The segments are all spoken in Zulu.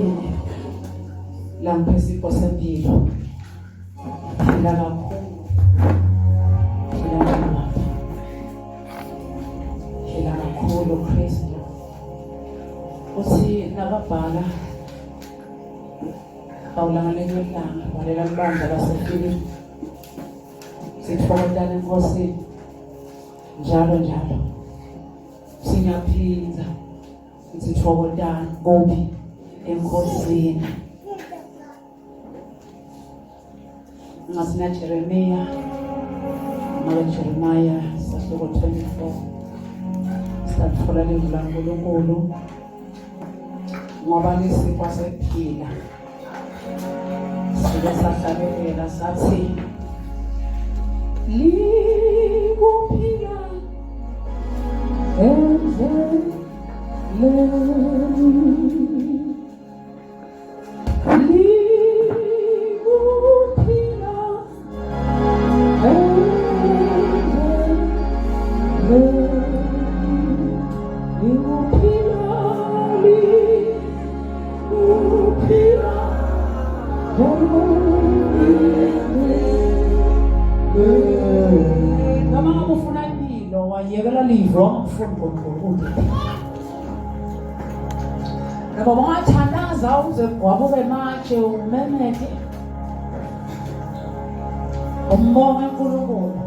egcekeni lapho isipho sempilo phila kakhulu phila kakhulu Kristu uthi nababhala awulangalenye ilanga balela libandla laseFilipi sithokozana enkosini njalo singaphinza sithokozana kuphi enkosini ngasina Jeremiah sahluko 24 sathola lelo la uNkulunkulu ngoba lesipho sephila sike sahlabelela sathi likuphila endleleni Kama ufuna impilo wayekela livro ungafuni ngokukhulu. Ngoba ungathandaza uze gwabube manje umemeke. Umbonge uNkulunkulu.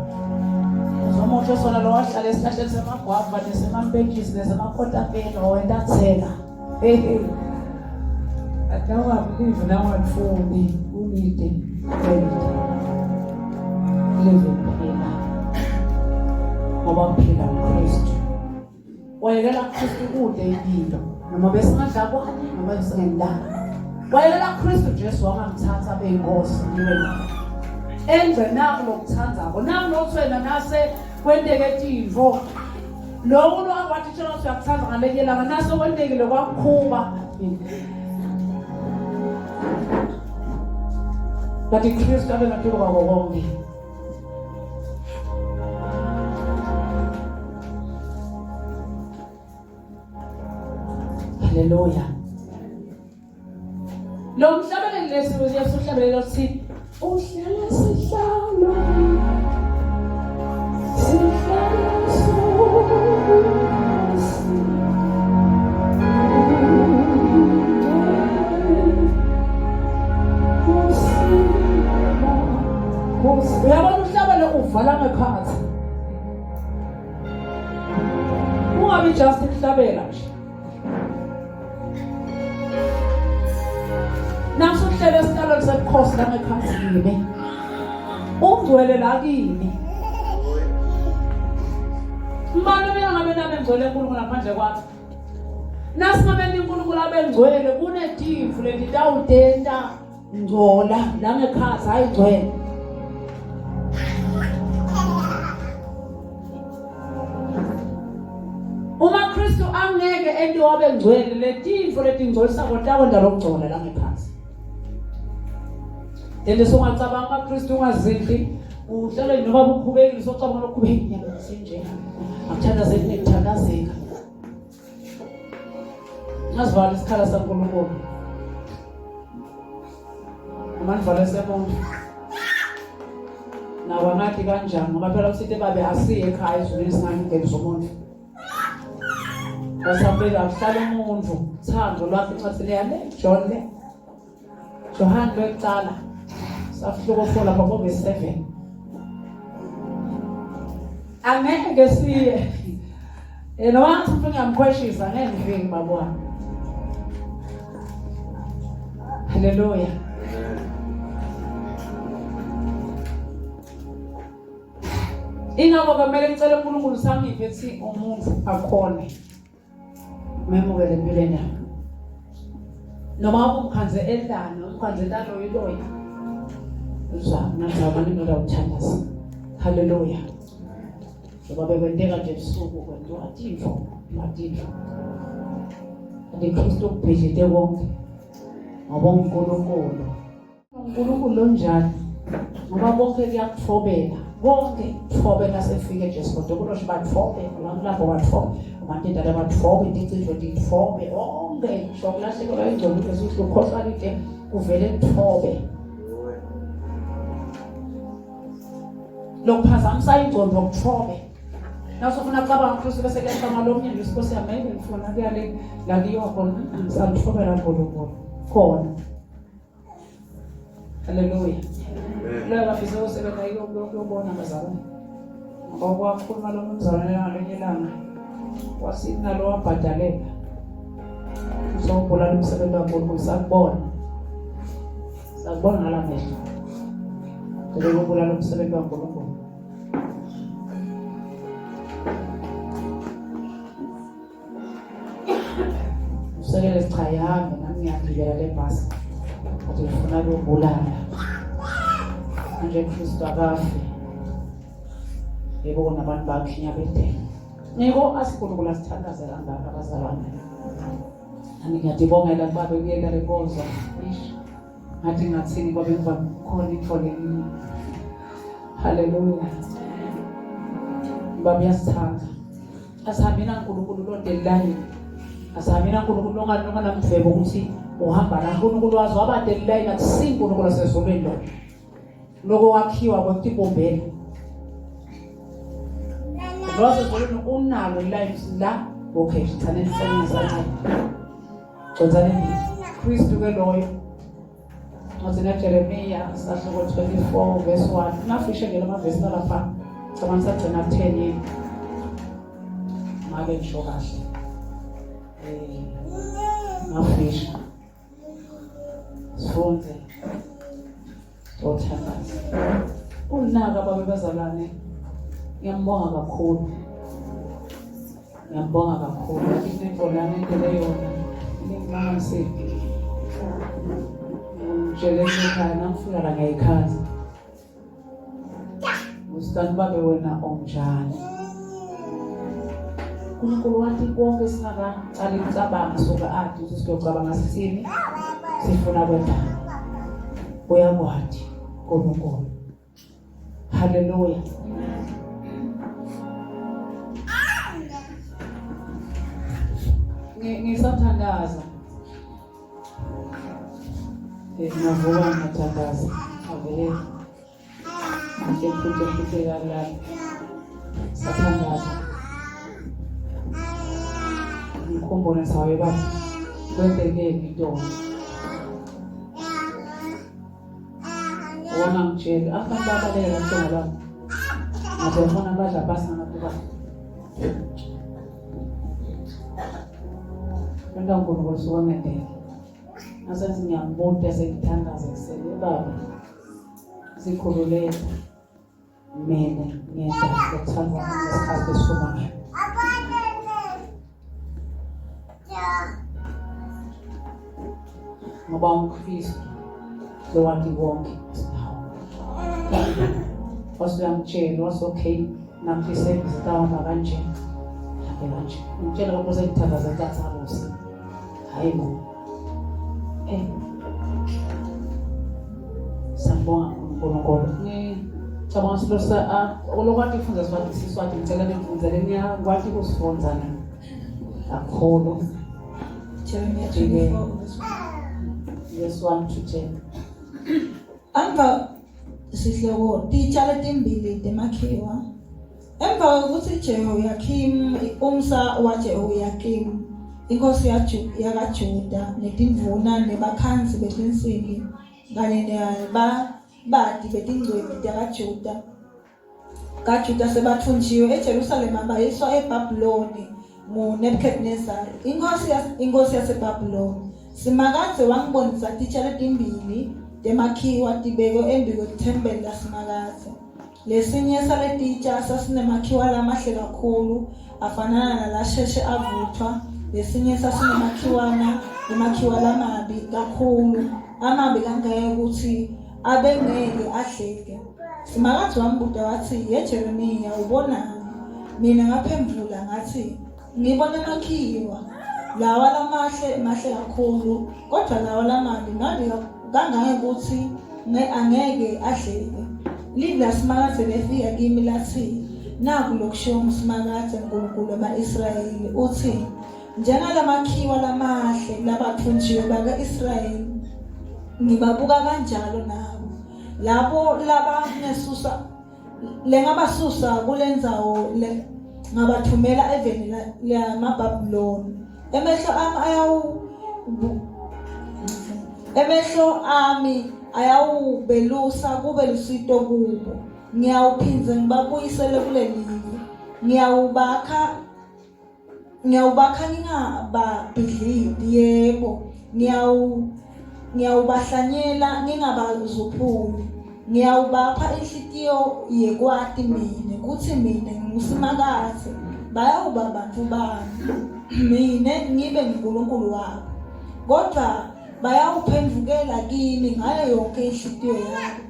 Uzomoto sona lo wahlala esihlahleni semagwava nesemampentshisi nesemakhotapeni owendathela. I don't believe now I'm fully living ngoba phila uKristu wayekela Kristu kude impilo noma besingadla kwani noma besingendala wayekela Kristu Jesu wangamthatha beyinkosi yena enze nako lokuthandako nako nothwena nase kwenteke tivo lokho lokwathi tshela uyakuthanda ngalekela naso kwentekile kwakhuba But in Christ, I don't know about me. Hallelujah. Long Shabbat lesson was your social media. Oh, uyabona uhlabele uvala ngekhathi ungabi just uhlabela nje naso uhlele esitalo lesebukhosi la ngekhathi yini ungcwele la kimi mbani mina ngabe nabe ngcwele uNkulunkulu ngaphandle kwakhe nasi ngabe uNkulunkulu abengcwele kunetifu letitawudenta ngcola la ngekhathi ayigcwele Uma Kristu angeke enti wabe ngcwele letinto letingcolisa kodwa lokugcola la ngephansi. Ende songacabanga Kristu ungazidli uhlale noma bukhubeki socabanga lokhubeki nyaka sinje. Akuthandazeli nekuthandazeka. Ngasivala isikhala saNkulunkulu. Amandvala semuntu. Nawa ngathi kanjani ngoba phela usithi babe asiye ekhaya izweni singangeke zomuntu. Wasabela kuhlala umuntu thando lwakhe encasini yale John le Johann lokuqala safika fola babo be7 angeke siye wathi mfuna ngamkhweshisa ngeke ngifike babona Hallelujah Ingakho kumele ngicela uNkulunkulu sangiphe ethi umuntu akhona memukele empilweni yakho noma umkhanze endana umkhanze entando yiloya uzama nina uthandaza haleluya ngoba bekwenteka nje ebusuku kwenziwa tintfo ndiKristu ubhidlite konke ngoba uNkulunkulu lo njalo ngoba konke kuyakuthobela bonke thobe nasefike Jesu kodwa kulosho bathobe lapho bathobe abantindala bathobe indicizwe dithobe onke shokulahlekelwa ingcondo ukuthi ukhohlwa lite uvele thobe lokuphazamisa ingcondo yokuthobe nasofuna cabanga uKristu bese kuyaqama lo mnyeni isikhosi yami ngifuna kuyale la liyo khona ngisabithobela ngolo khona haleluya lo bafisa usebenza yobona bazalwane ngoba kwakhuluma lo mzalwane ngalenye ilanga wasina lo wabhadalela uzobulala umsebenzi wakho sakubona ngala mehlo ngeke ubulala umsebenzi wakho lo sekele sichayame nami ngiyagibela le bus athi ngifuna ukubulala manje Kristu akafi yebo nabantu bakhinya bedela ngiko asikhulukula sithandaze kangaka abazalwane nami ngiyadibongela kuba bekuyela lenkonzo ngathi ngathini kwabe kuba khona itfoleni haleluya baba yasithanda asihambina uNkulunkulu londelelayo asihambina uNkulunkulu longanamvebo ukuthi uhamba la uNkulunkulu wazi wabadelelayo nathi siNkulunkulu sesizolweni lokho wakhiwa kwetibombela Rose zolweni unalo lives la okay sithane sisebenza Jonzane Kristu ke loyo Ngazina Jeremiah sasho 24 verse 1 nafishe ngelo mavesi lapha cabanga sagcina 10 ngabe ngisho kahle nafisha sifunze othandaza unaka babe bazalwane ngiyambonga kakhulu infolane into yona ngimangise ngijeleka nafika la ngayikhaza usitani babe wena onjani uNkulunkulu wathi konke singakaqali ukucabanga soka athi ukuthi siyocabanga sithini sifuna kwenda uyakwathi uNkulunkulu haleluya ngisathandaza ngavuka ngathandaza avele ngikuthi la sathandaza ngikhumbula sawe baba kwenzeke into wana ngitshela abantu babaleka ntona la ngizofuna badla pasi ngakuba Benda uNkulunkulu siwamendele. Nasenze ngiyambonga sengithandaza kusele baba. Sikhululeke mina ngiyenda ukuthanda ngesikhathi esifuna. Ngoba uKristu lo wathi wonke sinawo. Wasiyamtshela wasokhay namhlise isitawamba kanje. Kanje. Ngitshela ukuthi sengithandaza kaThabusi. Hayibo. Sambonga uNkulunkulu. Ngicabanga silosa olokwathi ufunda siwathi siswathi ngicela nimfundzele ngiyakwathi kusifundzana. Kakhulu. Jeremiah 24 Yes 1 to 10. Amba sihloko titshalo timbili temakhiwa. Emva kokuthi Jehoyakim umsa waJehoyakim inkosi yaKaJuda netindvuna nebakhansi betinsiki kanye nebabadi betingcwebi kaJuda sebathunjiwe eJerusalema bayiswa eBhabhiloni nguNebukadnezar inkosi yaseBhabhiloni. Simakadze wangibonisa titshalo timbili temakhiwa tibekwe embi kwethempeli laSimakadze. Lesinye saletitsha sasinemakhiwa lamahle kakhulu afanana nalasheshe avuthwa. Lesinye sasinemamakhiwa lamabi kakhulu amabi kangeke ukuthi abengeke ahleke. Simakadze wambuza wathi yeJeremiya ubonani? Mina ngaphendula ngathi ngibona amakhiwa lawa mahle kakhulu kodwa lawa lamabi ngabe kangeke ukuthi angeke ahleke. live la simakade lefika kimi lathi naku lokushiwo usimakade uNkulunkulu ema-Israyeli uthi njengalamakhiwa lamahle labathunjiwe baka-Israyeli ngibabuka kanjalo nabo labo labangesusa lengabasusa kule ndzawo le ngabathumela eveni lamaBhabhiloni emehlo ami ayawubelusa kube lusito kubo ngiyawuphinze ngibabuyisele kule live ngiyawubakha ngingababhidlidi yebo ngiyawubahlanyela ngingabazuphuli ngiyawubapha inhlitiyo yekwati mina kuthi mina ngimusimakazi bayawuba bantu bami mina ngibe nguNkulunkulu wabo kodwa bayawuphendukela kimi ngayo yonke inhlitiyo yabo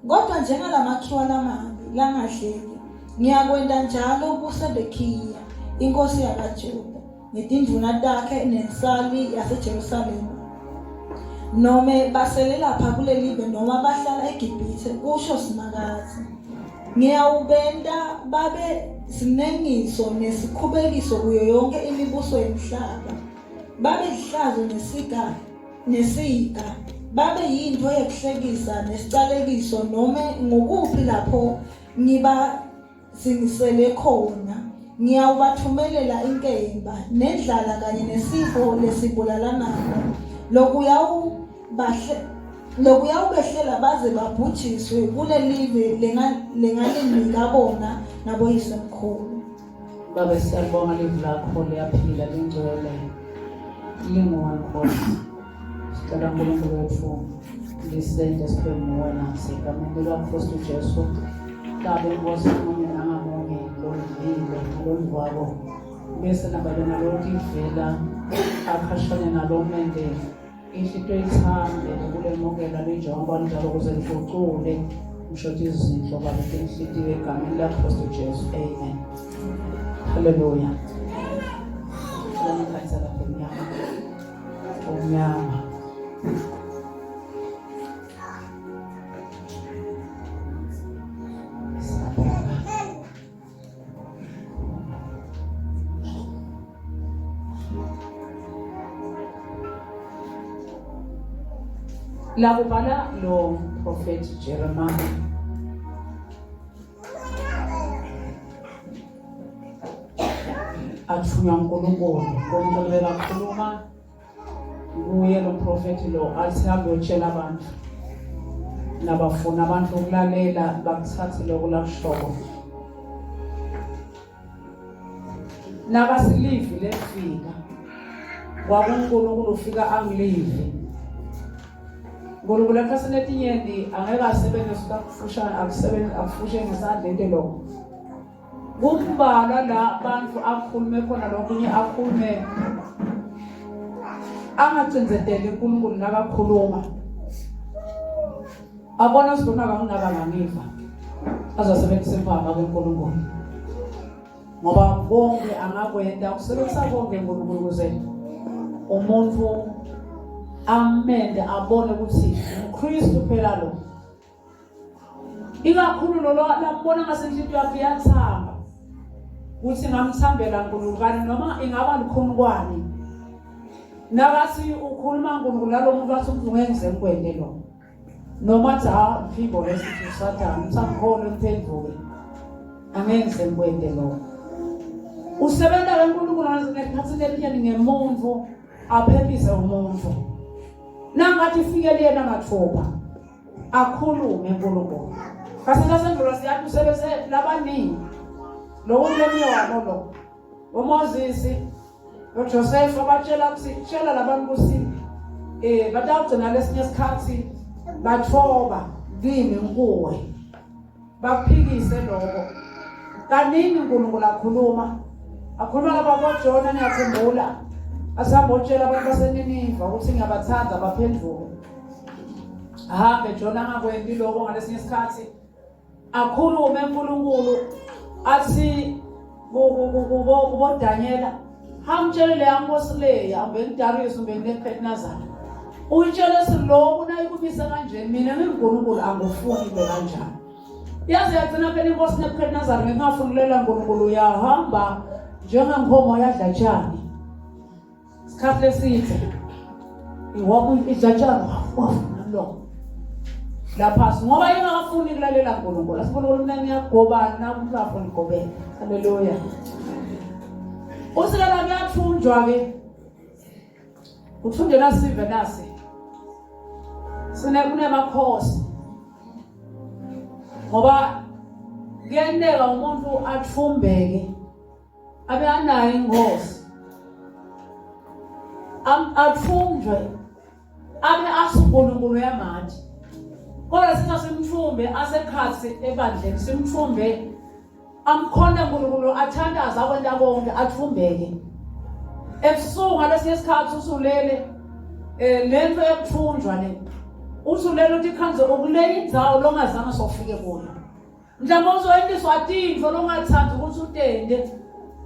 kodwa njengalamakhiwa lamabi langahleki ngiyakwenda njalo kuSedekhiya inkosi yakaJuda netinduna takhe nensali yaseJerusalema noma basele lapha kule live noma bahlala eGibhithe kusho simakazi ngiyawubenda babe sinengiso nesikhubekiso kuyo yonke imibuso yemhlaba babe ihlazo nesika babe yinto yekuhlekisa nesicalekiso noma ngokuphi lapho ngibazimisele khona ngiyawubathumelela inkemba nendlala kanye nesifo lesibulalanayo lokuyawubehlela baze babhujiswe kule live lengalinika bona naboyisemkhulu. Baba siyabonga live lakho liyaphila lingcwele linguNkosi sicela uNkulunkulu wethu lisende siphe wena sigameni likaKristu Jesu kabe inkosi munye nangamunye lolivile nalondwabo bese nabalona lonke ivela akhashane nalomende inhlito ithande ukulemukela linjengoba njalo ukuze lifucule umshoti izinhlo babe inhlitiyo egameni likaKristu Jesu amen haleluya Khanyisa lapho umnyama la kubhala lo prophet Jeremiah athunywa uNkulunkulu bekakhuluma kuye lo prophet lo athi abotshela abantu nabafuna abantu ukulalela bakuthathe lokho lakushoko nabasilivi lefika kwakuNkulunkulu ufika angilivi uNkulunkulu ekhasini etinyeni angeke asebenzise kakufushane akufushe ngesandla into lo kumbalwa la abantu akhulume khona lokunye akhulume angacindezeli uNkulunkulu nakakhuluma abona sidona kanginaka nganiva azasebenzisa impama kaNkulunkulu ngoba konke angakwenda ukusebenzisa konke uNkulunkulu kuze umuntu amende abone ukuthi uKristu phela lo ikakhulu lo lambona ngasenhlitiyo yakhe yathamba ukuthi ngamthambela uNkulunkulu kanti noma ingaba likhulukwani nakathi ukhuluma uNkulunkulu nalomuntu wathi ungengeze ngikwende lo noma cha phimbo lesithi Sathane usamkhona emphenduke angengeze ngikwende lo usebenza kaNkulunkulu ngesikhathi lethiyeni ngemuntu aphephise umuntu nangathi ifikele yena mathupha akhulume uNkulunkulu kasengasendlula siyathi usebese labaningi lokulemiyano lo uMoses noJoseph abatshela kusitshela labantu kusi batawugcina lesinye isikhathi bathoba kimi kuwe baphikise lokho kaningi uNkulunkulu akhuluma lababoJona niyakhumbula asambotshela abantu baseNiniva ukuthi ngiyabathanda baphenduke ahambe Jona angakwendi lokho ngalesinye isikhathi akhulume uNkulunkulu athi kubo Daniela hamtshele le yankosi le hambe ngiDarius umbe neBelteshazzar uyitshele siloko nayikumisa kanje mina ngiNkulunkulu angufuni be kanjani yaze yagcina phela inkosi Nebukadnezar ngingafunilela uNkulunkulu yahamba njengenkomo yadlatshani isikhathi lesithe iwaphi idlatshani lo lapha ngoba ingafuni ukulalela uNkulunkulu asiNkulunkulu mina ngiyagobana namuntu afuna igobela haleluya usikala kuyathunjwa ke uthunjela sive nasi kunemakhosi ngoba kuyenteka umuntu athumbeke abe anayo ingozi athunjwe abe asuNkulunkulu yamanje kodwa sina simthumbe asekhathi ebandleni simthumbe amkhonde uNkulunkulu athandaza abantu bonke athumbeke ebusuku ngalesinye isikhathi usulele lento yokuthunjwa le usulele uthi khanze ukulela indzawo longazange sofike kuyo mhlawumbe uzoyendiswa tindlo longathanda ukuthi utende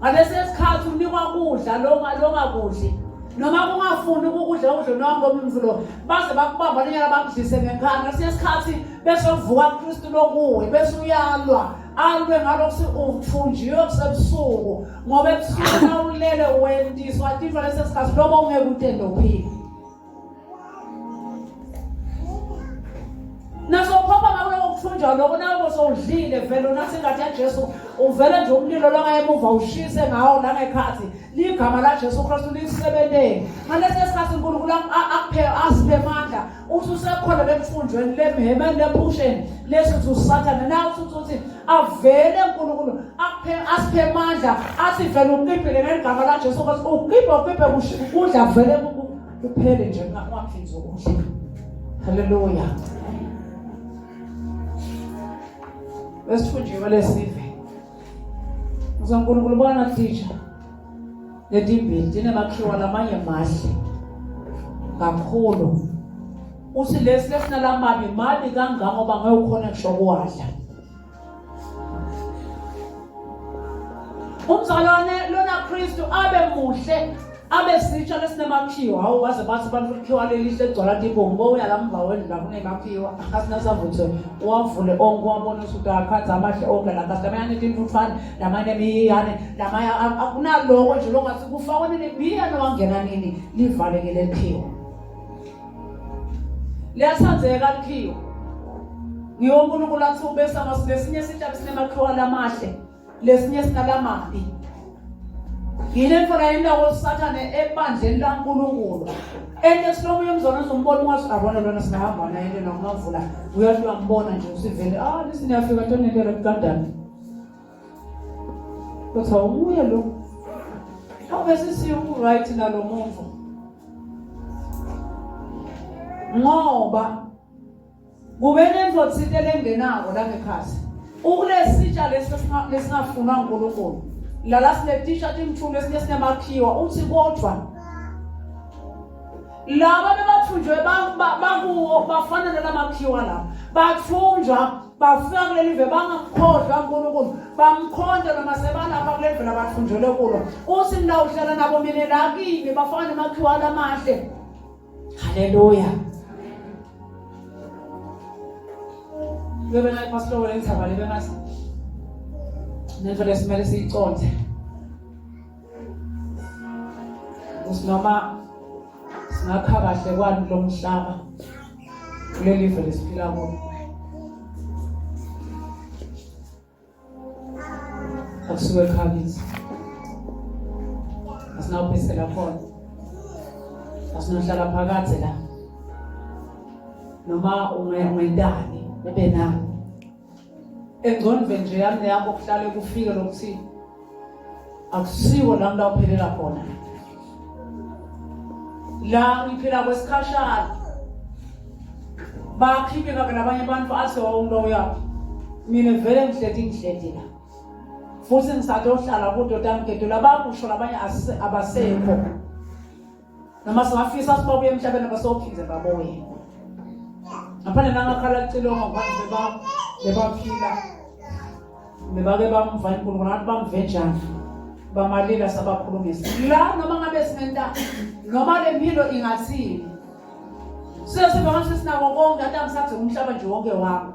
ngalesinye isikhathi unikwa kudla longakudli noma kungafuni ukudla udlo noma umvulo baze bakubamba lenyana bakudlise ngekhaya ngalesinye isikhathi bese uvuka uKristu lokuwe bese uyalwa alwe ngalokho uthunjiwe kusebusuku ngoba ebusuku ulele wendiswa tindlo lesesikhathi loba ungeke utende uphile naso phapha ngalo ukuthunjwa lokho nawo sowudlile vele unasingathi yaJesu uvele nje umlilo longayemuva ushise ngawo la ngekhathi ligama la Jesu Kristu lisebenzele ngalesi sikhathi uNkulunkulu akuphe asiphe amandla uthi usekhona lemfundweni lemheme lephusheni leso uSathane nawe uthi avele uNkulunkulu akuphe asiphe amandla athi vele uqibhile ngegama la Jesu Kristu uqibhe kudla vele kuphele nje ngaphinzi ukudla haleluya besithunjiwe lesive uNkulunkulu bana teacher letimbili tinemakhiwa lamanye mahle kakhulu uthi lesinalamabi mabi kangaka ngoba ngeke ukhona kusho kwadla umzalwane lona Kristu abe muhle abe sitsha lesinemakhiwa hawu waze bathi abantu likhiwa lelihle egcwala tibongo uyalamva wendla kunemakhiwa asinasavuthe wavule onke wabona ukuthi akhatha amahle onke la kasamanyane tintuthwane lamanye emiyane lamanye akunaloko nje longathi kufakwe nebiya nowangena nini livalekele likhiwa liyathandzeka likhiwa ngiwo uNkulunkulu athi ubesa ngasilesinye sithabi sinemakhiwa lamahle lesinye sinalamabi yile mfana indawo uSathane ebandleni laNkulunkulu ende silomuye umzona uzombona ungathi abona lona sinahamba naye into nokungavula uyathi uyambona nje usivele listen yafika tonele rekandani kodwa umuye lo awubese siyo right nalo muntu ngoba kube nento thitele engenako la ngekhasi ukulesitsha lesingafuna uNkulunkulu la sile t-shirt imthungu esinemakhiwa uthi kodwa laba bebathunjwe bakuwo bafana nalamakhiwa la bathunjwa bafika kuleli ve bangakhohlwa uNkulunkulu bamkhonda noma sebalapha kuleli ve labathunjwe kulo uthi mina uhlala nabo mina la kimi bafana namakhiwa lamahle haleluya bebe nayi pastor wenthaba lebe ngasi nento lesimele siyiconde usinoma singakha kahle kwani lo mhlaba kuleli live lesiphila kulo akusuke ekhaya asinawubisela khona asinohlala phakathi la noma ungendani bebe nani engconve nje yami yakho kuhlale kufike lokuthi akusiwo la ngilawuphelela khona la ngiphila kwesikhashana bakhiphe kake nabanye abantu athi wawulo yakho mina vele ngihleti la futhi ngisadohlala kudoda ngedo labakusho labanye abasekho noma singafisa sibabuye emhlabeni abasophinze babuye apana nangakhala licilonga ngaphandle bebaphila bebake bamva iNkulunkulu ngathi bamvenjana bamalila sabakhulumisa la noma ngabe sinenta noma lempilo ingathini sesibe ngase sinako konke ati angisathi umhlaba nje wonke wami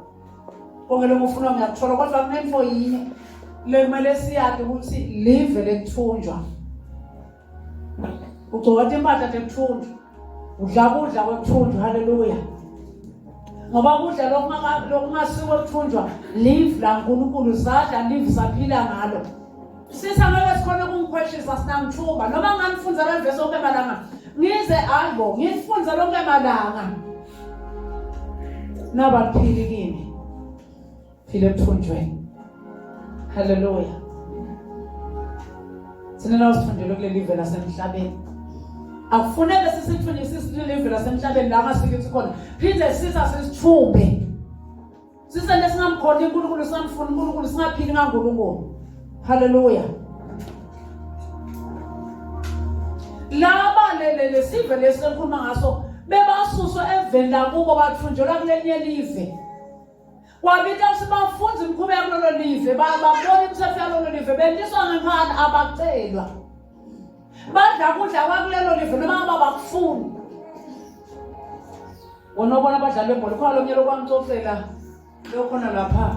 konke lokho ufuna ngiyakuthola kodwa kunento yinye le kumele siyade ukuthi live lekuthunjwa ugcoka impahla tekuthunjwa udla kudla kwekuthunjwa haleluya ngoba kudla lokungasiko kuthunjwa live la uNkulunkulu zadla live saphila ngalo sisa ngeke sikhona ukungikhweshisa sinangithuba noma nganifunza le verse onke malanga ngize albo ngifunza lonke malanga nabaphili kimi phile ekuthunjweni haleluya sinena usithunjele kule live lasemhlabeni akufuneke sisithunjisise sisilive lasemhlabeni la ngasikithi khona phinde sisa sisithumbe sisende singamkhona uNkulunkulu singamfuna uNkulunkulu singaphili ngaNkulunkulu haleluya laba lele sive lesenkhuluma ngaso bebasuswa eveni lakubo bathunjelwa kulenye live kwabita sibafunza imikhuba kulelo live babona imithetho yalelo live bentiswa ngenkani abacelwa badla kudla kwakulelo live noma babakufuna wona bona abadlali bebhola khona lomnyelo kwamcofela lokhona lapha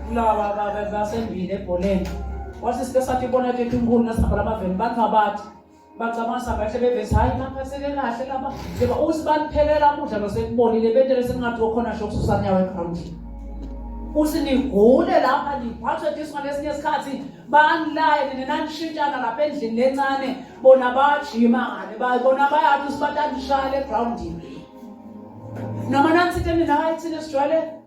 kulaba basembile ebholeni wathi sike sathi bona lethu inkulu nasihamba lamaveni bantu abathi bacabanga sabahle bebethi hayi lapha sele kahle lapha ngoba usibaphelela ukudla losekubonile bentele sengathi okhona nje ukususa nyawo eground usinigule lapha niphathwe diswa lesinye isikhathi banlaye nenanishintshana lapha endlini lencane bona bajima ngale bona bayathi sibatandishaya egroundini noma nansitheni naye thina sijwayele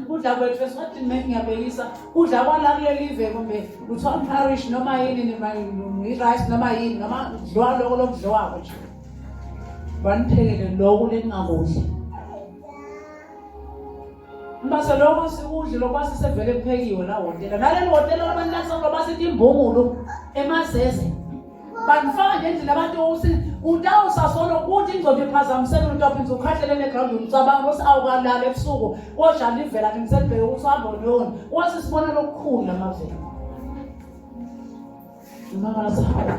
kudla kwethu esikhathi ngiyabekisa kudla kwala kule live kumbe luthiwa parish noma yini i-rice noma yini noma dlwa lokho lokudliwako nje baniphekele lokho leningakudli mbase lokho sikudli lokwasisevele kuphekiwe la hotela naleli hotela labantu lasonto basithi imbungulu emazeze banifaka nje endlini abantu utawusasolo ukuthi ingcondo iphazamisele umuntu aphinze ukhahlelele eground umcabanga ukuthi awukalala ebusuku kodwa livela ngimselibheke ukuthi uhamba noni wathi sibona lokukhulu lamaveni imangalasahawu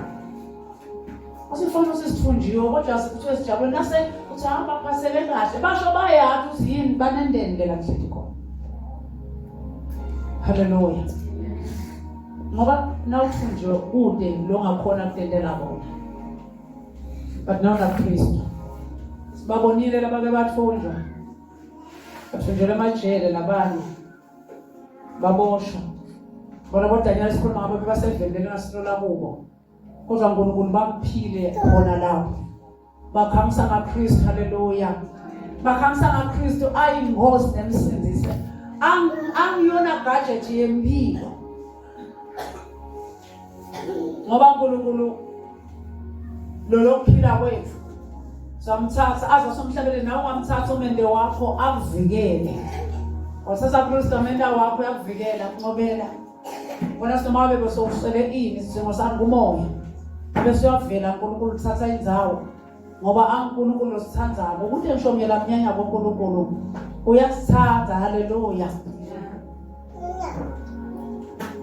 asifuna usisithunjiwe kodwa sikuthiwe sijabule nase uthi hamba phasele kahle basho bayathi ukuthi yini banendende la kuhlethi khona haleluya ngoba nawuthunjiwe kude lo ngakhona kutendela bona but now na Kristu sibabonile laba bebathunjwa bathunjelwe emajele labanye baboshwa bona bodanyana sikhuluma ngabo bebasevendele ngasilo kubo kodwa uNkulunkulu bamphile khona lapho bakhamisa ngaKristu haleluya bakhamisa ngaKristu ayingozi nemsindise angiyona gadget yempilo ngoba uNkulunkulu lo lokuphila kwethu samthatha azosomhlabele nawe ungamthatha umende wakho akuvikele wasasa kuTestament wakho yakuvikela kunqobela bona soma bebe sowusele ini simo sami kumoya bese uyavela uNkulunkulu uthatha indzawo ngoba uNkulunkulu osithandayo ukuthi ngishomela mnyanya koNkulunkulu uyasithatha haleluya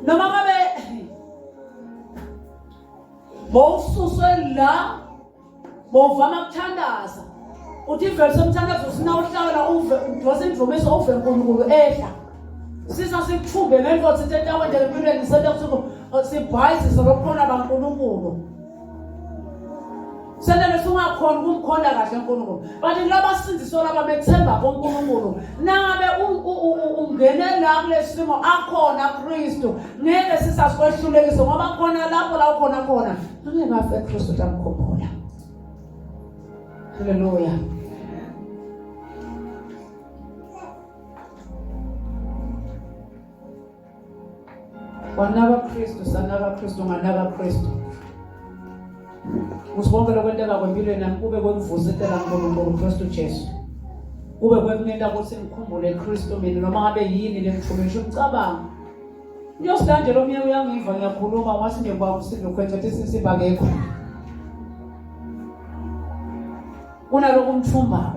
noma ngabe bowususwe la bovama ukuthandaza uthi ivele somthandazo sina uhlawula uve udose imvumiso uve uNkulunkulu ehla sisa sikuthumbe ngendlo sithi entakwendele empilweni sente kusuku sibhayisi solokhona baNkulunkulu sendele sungakhona ukumkhonda kahle uNkulunkulu bathi laba sindiswa laba bethemba kuNkulunkulu nangabe ungene la kulesimo akhona Kristu ngeke sisasikwehlulekiso ngoba khona lapho la ukhona khona ngeke afe Kristu tamkhumbula haleluya wanaba Kristu sanaba Kristu nganaba Kristu usibonke lokwenteka kwempilo nami kube kwemvusetela uNkulunkulu Kristu Jesu kube kwekunenta ukuthi ngikhumbule Kristu mina noma ngabe yini lengithumisha umcabango uyosidandela omnye uyangiva ngiyakhuluma wathi ngebaba usilokwenza ukuthi sisibakekho kunaloko umthumba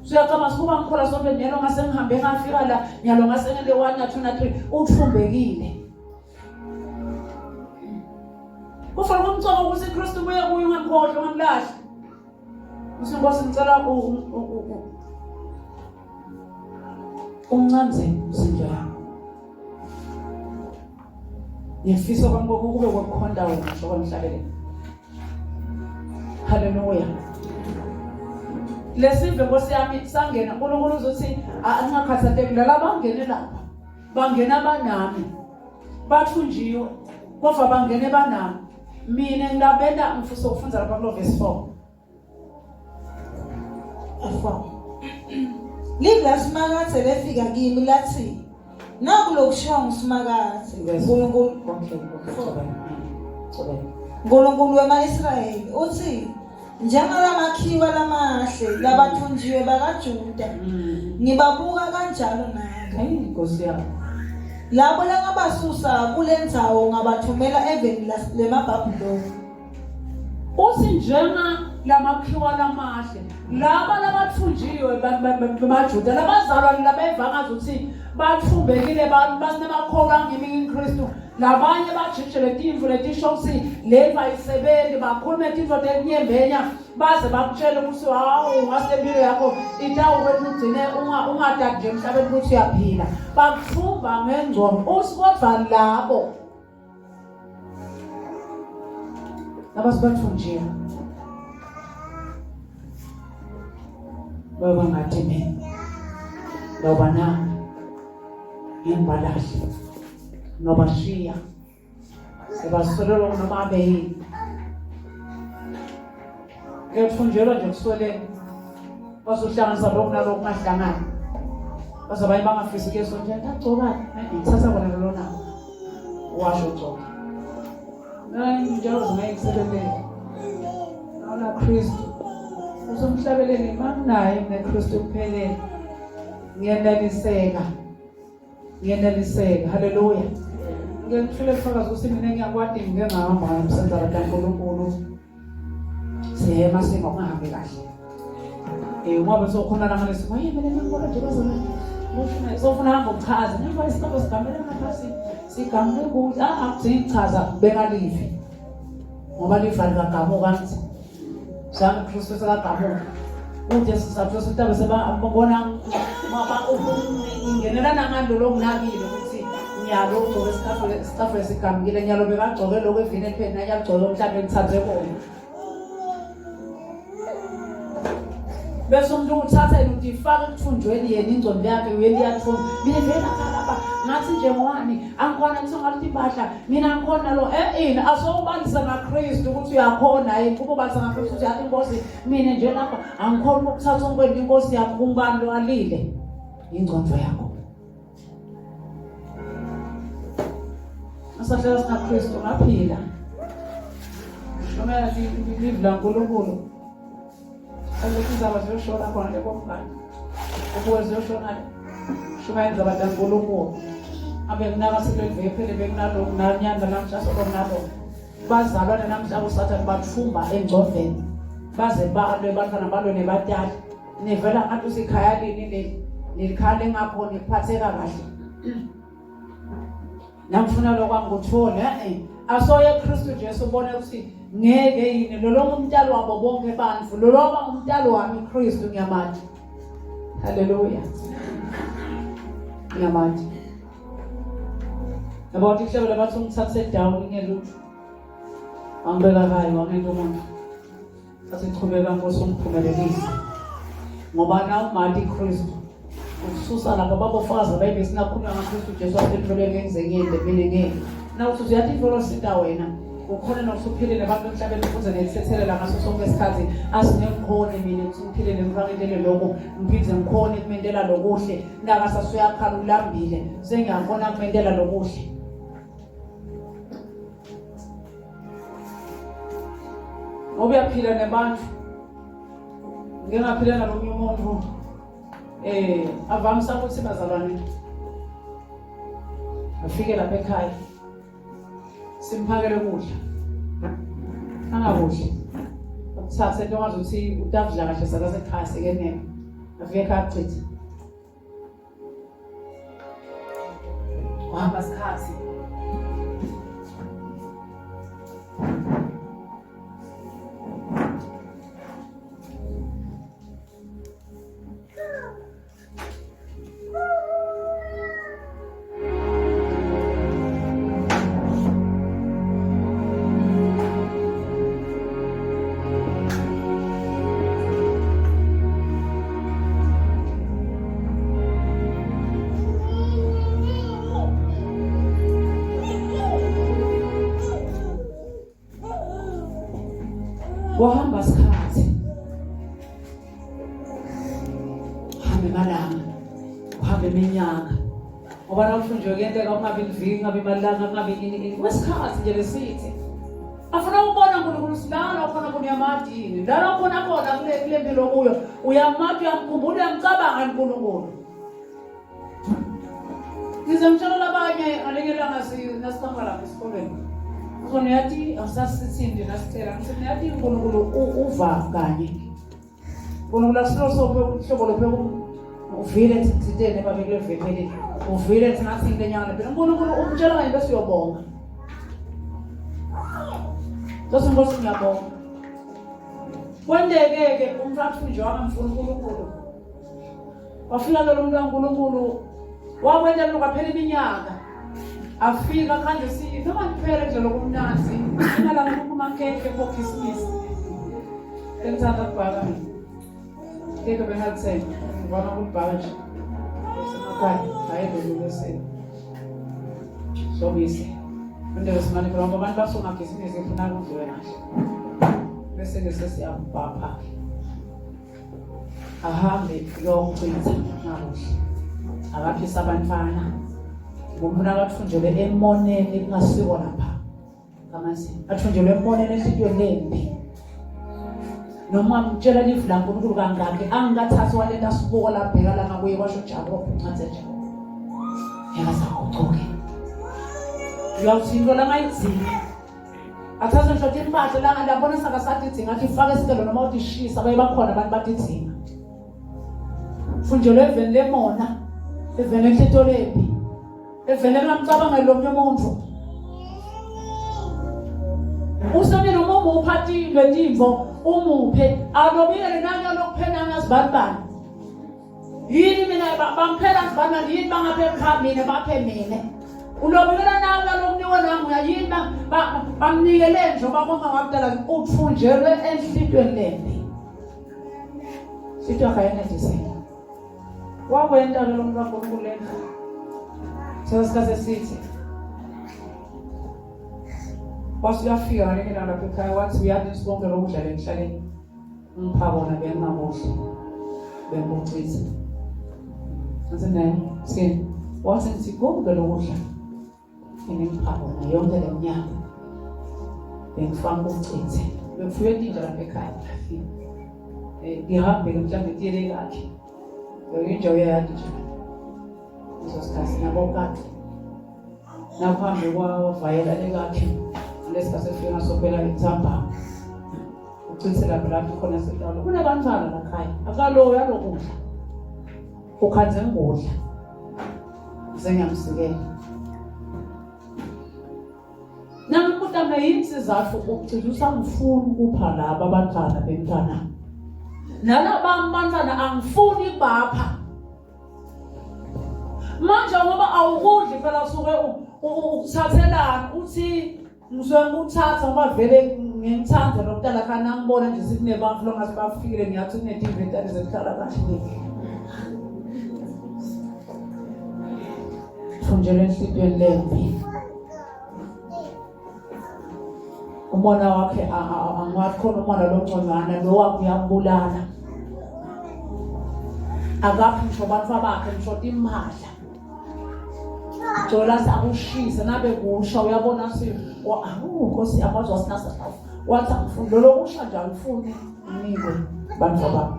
siyaqama sikuba ngikhola sonke nyalo ngase ngihambe ngafika la nyalo ngase ngele 1 na 2 na 3 uthumbekile kufanele umcoko ukuthi Kristu buye kuye ungamkhohlwa ungamlahla usinkosi ngicela uncanze umsindo yami. Ngifisa kwami kube kokukhonda wena njengoba ngihlabele. Haleluya. Lesivhe Nkosi yami sangena uNkulunkulu uzothi angakhathalekile labangene lapha. Bangena banami. Bathunjiwe. Kodwa bangene banami. Mina ngilabenda ngifisa ukufunda lapha ku verse 4. Afa. Lilasimakaze lefika kimi lathi naku lokushiwa ngusimakaze uNkulunkulu uNkulunkulu wama-Israyeli uthi njengalamakhiwa lamahle labathunjiwe bakaJuda ngibabuka kanjalo nabo. Nkosi yami. Labo langabasusa kule ndzawo ngabathumela eveni lemabhabhiloni. Uthi njenga lamakhiwa lamahle laba labathunjiwe bamaJuda labazalwa labevanga ukuthi bathumbekile basinemakholwa angemi Kristu labanye bajijele timvu letishosi leva isebenzi bakhulume timvu lenyembenya baze bakutshele ukuthi hawu ngasempilo yakho itawukwethu ugcine ungadadi nje emhlabeni ukuthi uyaphila bakuthumba ngengcondo uthi kodwa labo abasibathunjiwe baba ngathi mina ngoba nami ngiyabalahle nobashiya sebasolelo noma abeyini ngethunjelwa nje kusoleni bazohlanganisa lokhu nalokhu ngahlangana bazabaye bangafisi ke sonke ngagcobani ngithatha bona lona washo gcoba njalo zingayisebenza ala Kristu usomhlabeleni makunaye neKristu kuphelele ngiyeneliseka haleluya ngiyethule fakazi ukuthi mina ngiyakwadi ngingahamba emsenzala kaNkulunkulu sihema singokuhambi kahle ngoba sokhona la ngalesi maye mina ngikholwa nje bazona sofuna hamba uchaza njengoba isikhathi sigamele ngaphasi sigamele ukuthi akuzichaza bengalivi ngoba livali kagamuka ngithi Sang Kristu sakagamuka uJesu sapho sitabe sebabona ngoba ngingenela nangandolo nginakile ukuthi nyalo ugcoke isikhafu esigamukile nyalo bekagcoke lokho evini epheni nyagcoke mhlawumbe ngithathe kona bese umuntu uthatha ukuthi ifake ekuthunjweni yena ingcondo yakhe uyeli yathunga mina vela lapha ngathi nje ngwani angikona ngithonga impahla mina ngikhona lo asowubalisa naKristu ukuthi uyakhona yini kuba balisa naKristu ukuthi yathi Nkosi mina nje lapha angikhona ukuthatha onkwenda Inkosi yakho kungibani lo alile ingcondo yakho asahlala sinaKristu ngaphila shomela live la uNkulunkulu Alekizaba ziyoshona khona lekomngane. Ukuze ziyoshona shumayenza abantangulunkulu. Abe kunaka silwe phele bekunalo kunanyanda namhla sokonalo. Bazalwane namhla usathana bathumba engcondweni. Baze balwe bafana balwe nebatali. Nevela ngathi usikhaya lini nelikhaya lengakhona iphatheka kahle. Namfuna lokwanguthole asoye Kristu Jesu ubone ukuthi ngeke yini lo umntalo wabo bonke abantu lo loba umntalo wami Kristu ngiyamathi haleluya ngiyamathi abantu ihlelo labathi ngithathe down ngelutho angibeka kayi wangento umuntu asichubeka Nkosi umphumelelise ngoba na umathi Kristu ukususa lapha babofaza bayibe sinakhuluma ngaKristu Jesu aphethele ngenzekile mina ngeke na uthi uyathi volo sita wena ukhona nokuphilele abantu emhlabeni ukuze nelithethelela ngaso sonke isikhathi asinekhona mina ukuphilele ngifakele lokho ngiphize ngikhona kumendela lokuhle ndakasa suyakhala ulambile sengiyabona kumendela lokuhle ngoba uyaphila nabantu ngingaphila nalomunye umuntu avamisa ukuthi bazalwane afike lapha ekhaya simphakele ukudla angakudli ukuthatha into ongazi ukuthi utavudla kahle sakasekhaya sekenene afike ekhaya achithe wahamba isikhathi wahamba isikhathi, hambe malanga, uhambe iminyaka. Ngoba nawufunjwe kuyenteka ungabi liviki, ungabi malanga, ungabi ini. Kwesikhathi nje lesithi. Afuna ukubona uNkulunkulu silala ufuna kunyamadini. Lala khona kule mpilo kuyo. Uyamati, uyamkhumbula, uyamcabanga uNkulunkulu. Ngizamtshela labanye alekelanga nasihamba lapha esikoleni. Khona yathi asasithindi nasicela. Ngithi yathi uNkulunkulu uva kanye. uNkulunkulu asilosophe uhlobo lophe uvile thitene babekule vephelile. Uvile thinathi lenyanga phela. uNkulunkulu umtshela kanye bese uyobonga. Lose Nkosi ngiyabonga. Kwendeke umfowethu nje wakamfuna uNkulunkulu. Wafika lo muntu kaNkulunkulu wakwenda lokaphela iminyaka. Afika khanje sithi noma kuphela nje lokumnanzi. Imala ngokuphuma keke for Christmas. Ngithanda ukubhaka mina. Keke bengathi ngibona ukubhaka nje. Semakhaya ayedlule bese. So bese. Ndebe simane kwa abantu basonga business efuna ukudliwa naso. Bese sesiyabhapha. Ahambe yokucitha nakuhle. Akaphisa abantwana. Ngomuntu akathunjelwe emoneni kungasiko lapha. Kamasi. Athunjelwe emoneni esitweni lempi. Noma mtshela lifu la uNkulunkulu kangaki angathathi walenta sibuko labheka la ngakuye kwasho Jabu ophansi nje. Yazakucoke. Uyawuthini la ngayizini. Athatha nje ukuthi impahla la ngabona sakasathi idzinga athi ifake isicelo noma uthi shisa baye bakhona abantu bathi idzinga. Funjelwe eveni lemona, eveni enhlito lempi. Eveni ngamcabanga lo mnye umuntu. Usami noma uphathile ndimvo umuphe alobile nanya lokuphena ngasibani. Yini mina bamphela sibani yini bangaphe ekhambini baphe mina. Ulobela nawe lokuniwe nami uyayini bamnikele nje babonga ngabudala uthunjelwe enhlitweni lempi. Sithi akayena dise. Wakwenda lo muntu kaNkulunkulu. Sasikaze sithi. Wasiyafika ngeke lapha ekhaya wathi uyathi sibonke lokudla lenhlaleni. Umphakona bengamuhle. Bengucitha. Asena sini wathi sibonke lokudla. Ngimphakona yonke leminyaka. Bengifanga ukucitha. Befike indlela lapha ekhaya. Ngihambe mhlawumbe tiyele kakhe. Ngiyenje uyayathi nje. Uzosikhathi nabokati. Naphambi kwavayela lekakhe. Lesikhathi sifika sophela ithamba. Ucithela lapho khona sitalo. Kunabantwana la khaya. Akalo yalokudla. Ukhanze ngudla. Ngiyamsikela. Namkuta mayinsizafu ukucitha usangifuni kupha laba abantwana bemntwana. Nalaba abantwana angifuni bapha. Manje ngoba awukudli phela usuke ukuthathelana uthi ngizwe nguthatha ngoba vele ngimthanda lokudala khana ngibona nje sithi nebantu longaze bafikile ngiyathi kunediventari zekhaya kahle. Thunjelwe enhlitweni lempi. Umona wakhe angathi khona umona longconywana lo wakhe uyambulala. Akaphi ngisho abantu bakhe ngisho imahla. Jola sakushisa nabe kusha uyabona si Nkosi amazwe sinasa wathi angifuni lo kusha nje angifuni nikwe bantu baba.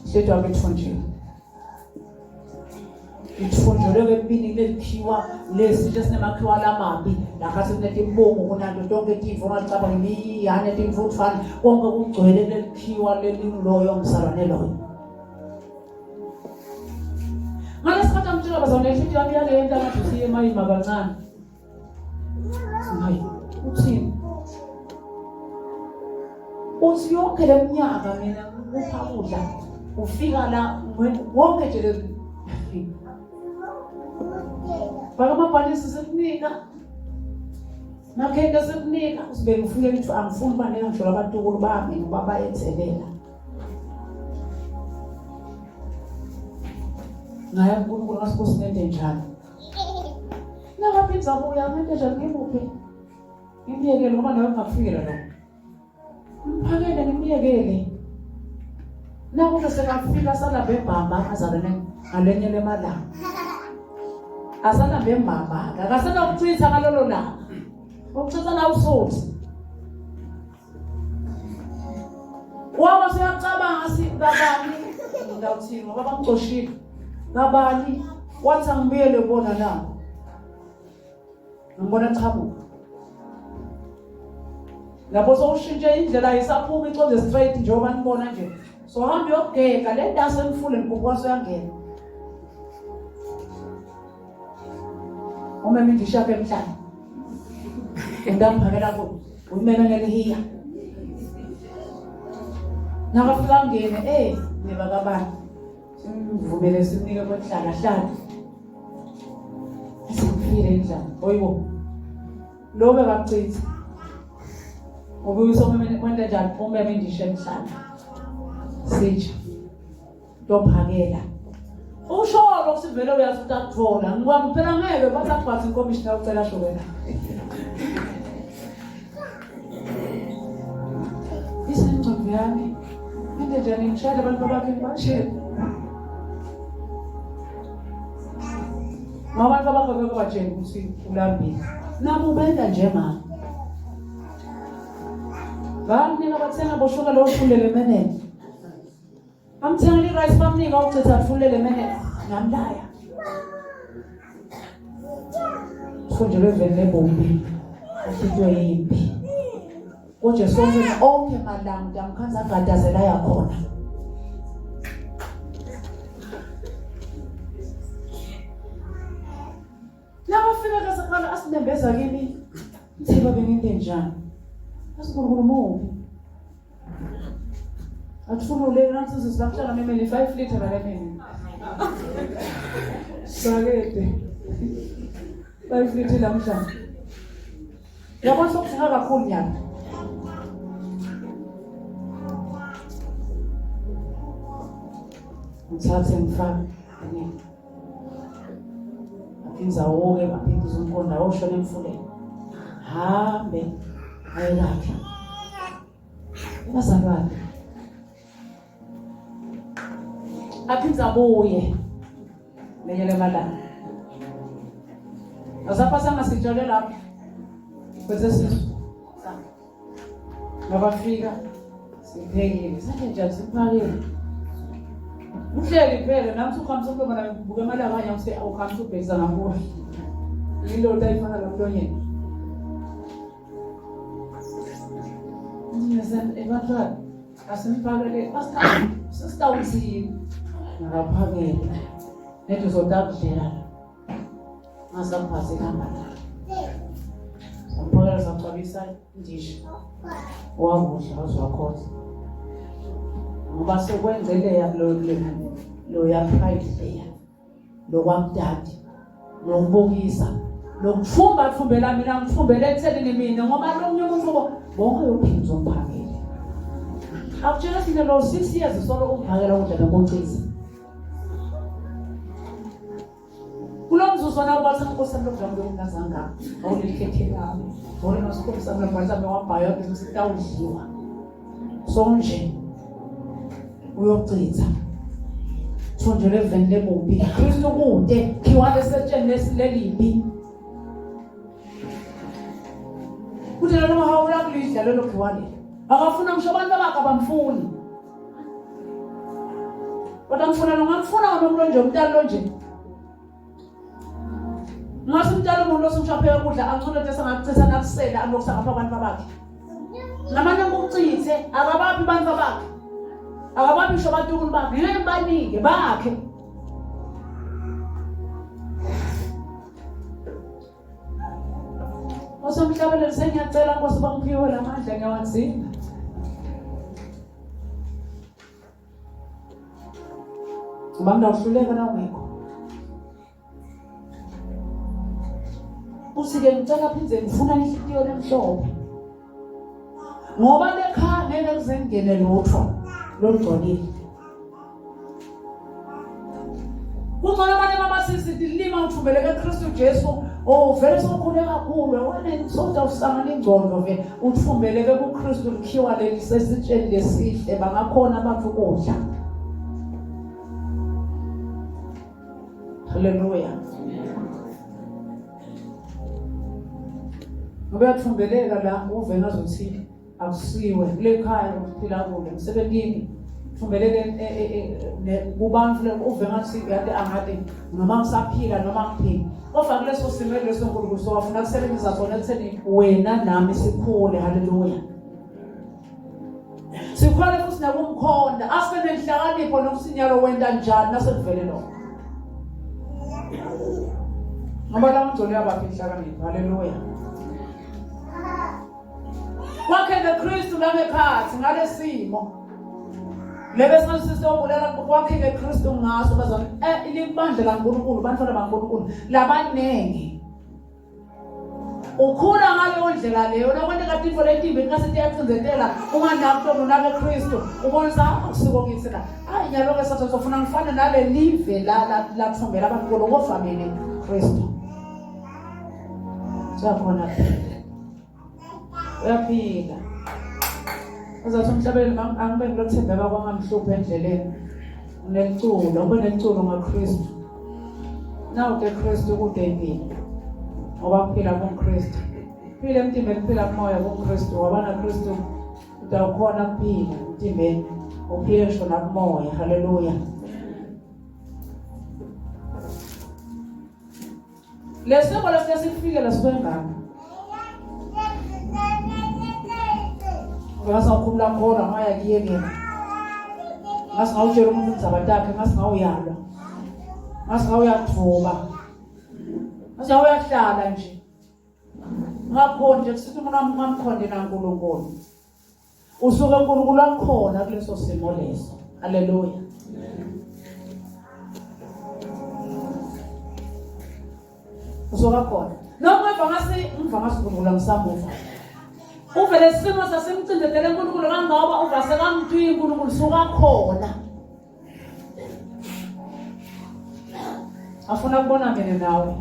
Sithi akethunjiwe. Ithunjelwe kempini lekhiwa lezinto esinemakhiwa lamabi lakhathi kunetimbongo kunanto tonke itifo ngacaba ngiyane timfuthwana konke kugcwele lekhiwa leliloyo ngisalwane loyo. Ngalesikhathi amtshela bazawuletha into yami yale nto ngathi siye emayima kancane. Hayi, uthini? Uthi yonke leminyaka mina ngikupha ukudla. Ufika la wonke nje le bakamabhalisi sekunika. Nakheke sekunika usibe ngifike ngithi angifuni banika ngisho labantukulu bami ngoba bayethelela. Ngaya uNkulunkulu ngasikusinde njani. Nabaphinza buya ngento nje ngimuphe. ngimyekele ngoba nawe ungafikela lo. Mphakele ngimyekele. Naku bese kafika sala bebamba azalene ngalenye lemalanga. Asana bembamba, akasana ukuchitha ngalolo langa. Ukuchitha na usothi. Waba siyacabanga ngabani ngawuthini ngoba bamcoshile. Ngabani wathi angibuyele bona la. Ngibona chamuka. Lapho sowushintshe indlela isaphuma iconze straight njengoba nibona nje. So hamba uyogeka le ndaso emfule ngokwaso yangena. Uma mindishaka emhlanje. Ngamphakela ku umeme ngelihiya. Nakafika ngene neba kabani. Simvumele simnike kwehlala hlala. Simfile endlala. Oyibo. Lo bekachithi. Ubuyisa umeme kwenda njani umeme indisha emhlanje. Sithe ntomphakela usholo kusivele uyazi ukuthi akuthola ngikwaphela ngeke basakubathi inkomishina ucela sho wena isengcombe yami into njani ngishayela abantu bakhe bashela abantu abakho batshela ukuthi ulambile nabo benda njengami bamnika bathenga boshoka lo ufundele menene amthengile rice bamnika ukucitha atfulele menene ngamlaya sonje levele lebombi asitwe yimpi konje sonke onke malanga ndamkhanza agadazela yakhona nabafika kasakhala asinembeza kimi mthiba benginde njani asikhulumupi atfuna ule nansi sisakuhlala nemene 5 liter la nemene sakete 5 liter lamhlanje yabona sokufika kakhulu nyana ngithathe ngifaka aphinza woke baphinza umkonda oshona emfuleni hambe ayelapha bazalwane aphinza buye lenyele malanga asapasanga sitshole lapho bese sisu ngabafika siphekile sanje nje siphakile uhleli phela namthi ukhamisa ukubona buke malanga kanye use ukhamisa ubhekisa ngakuwe yilo tayifana lomlonyeni ngizenza ebantwana asimphakele asitawuthini ngaphakele nethu zodakudlela ngasaphathi kamala samphakela sacwabisa indisha wakudla uzwakhona ngoba sekwenzele lo ya pride layer lo kwamdadi lo ngibokisa lo kufumbela mina ngifumbele ethelini mina ngoba lo mnye umuntu bonke uphinza umphakele akutshela sine lo 6 years solo umphakela ukudla nokucisa kulomzuzwana ubathi inkosi lokudla ngokungazanga awulikhethekanga ngone nosikhombisa mina manje wabhayo ngisitawudliwa sonje uyocitha sonje leveni lebombi Kristu kude khiwane setsheni lesilelibi kuthi noma hawula kulidla lelo khiwane akafuna ngisho abantu abakhe abamfuni kodwa ngifuna ngakufuna nomlo nje umntalo nje ngasimtala umuntu osumshapheka ukudla ancolothe sangakucitha nakusela anokusangapha abantu babakhe namanye ngokucithe akabaphi abantu babakhe akabaphi ngisho abantu bakhe ngeke banike bakhe osomhlabeleli sengiyacela Nkosi bangiphiwe lamandla ngiyawadzinga ubanga uhluleka na ungekho usike ngicela phindze ngifuna inhliziyo lemhlophe ngoba lekhaya ngeke kuzengene lutho lolugcolile Kungcono abantu abasithi lima uthumbeleke eKristu Jesu. Oh vele sokhule kakhulu wena sonke usangana ingcondo vele uthumbeleke kuKristu likhiwa lelisesitsheni lesihle bangakhona abantu kodla. Hallelujah. Ngoba uthumbeleka la uve ngazothi akusiwe kule khaya ukuphila kulo emsebenzini thumbeleke kubantu uve ngathi yathi angathi noma ngisaphila noma ngiphila kodwa kuleso simo leso nkulunkulu sowafuna kusebenzisa sona ekutheni wena nami sikhule. Haleluya. Sikhole futhi nakumkhonda asibe nenhlakanipho nokusinyalo wenda njani nasekuvele lokho ngoba la umntwana uyabapha inhlakanipho. Haleluya. Wakhele Kristu langekhathi ngalesimo lebe singasisongulela kwakhele Kristu ngaso bazama ilibandla laNkulunkulu bantwana baNkulunkulu labanenge ukhula ngaleyo ndlela leyo nakwente katifo letimbi ngasithi yacinzetela unganakho nona Kristu ubonisa usiko kithi la hayi nyalo ke sathu sofuna ngifane nale live la tsombela abantu lokufamene Kristu sakhona uyaphila uzathi umhlabeni angibe ngilothembeka kwangamhluphe endleleni uneculo ube neculo ngaKristu nawu ke Kristu kude impilo ngoba kuphila kuKristu phila emtimbeni phila kumoya kuKristu wabana Kristu utawukhona kuphila emtimbeni uphile ngisho nakumoya. Haleluya. Lesiko lesifike lasibengana ngasawukhulula khona ngaya kuyeke ngasingawutshela umuntu zabatakhe ngasingawuyalwa ngasingawuyathuba ngasawuyahlala nje ngakhonje kusithi umuntu ngamkhonde naNkulunkulu usuke uNkulunkulu akhona kuleso simo leso. Haleluya. Usuka khona noma mva ngasi uNkulunkulu ngisamuva uvele simo sasemcinzetele uNkulunkulu kangawa uvase kamthwi uNkulunkulu suka khona afuna kubona mina nawe